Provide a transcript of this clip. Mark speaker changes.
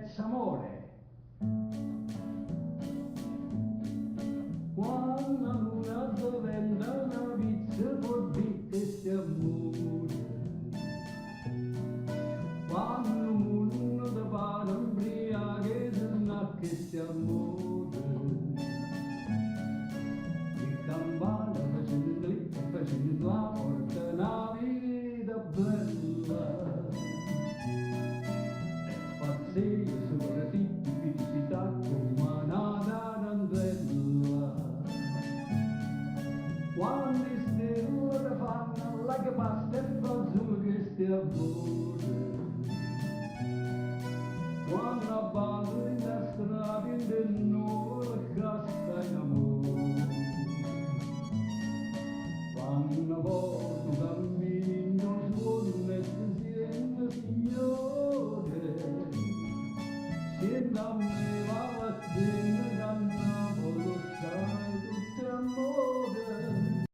Speaker 1: senza amore. Quando la luna diventa una pizza può dire che sia amore. Quando il mondo ti pare ubriache se non che sia amore. Il campano facendo lì e facendo la porta una vita bella. E spazio sopra di felicità come una tarantella. Quando le stelle ti fanno la che pasta e fa che stia amore. Quando abballo in destra vende nuova casta in amore. Quando porto cammino suona e si sente signore, sienta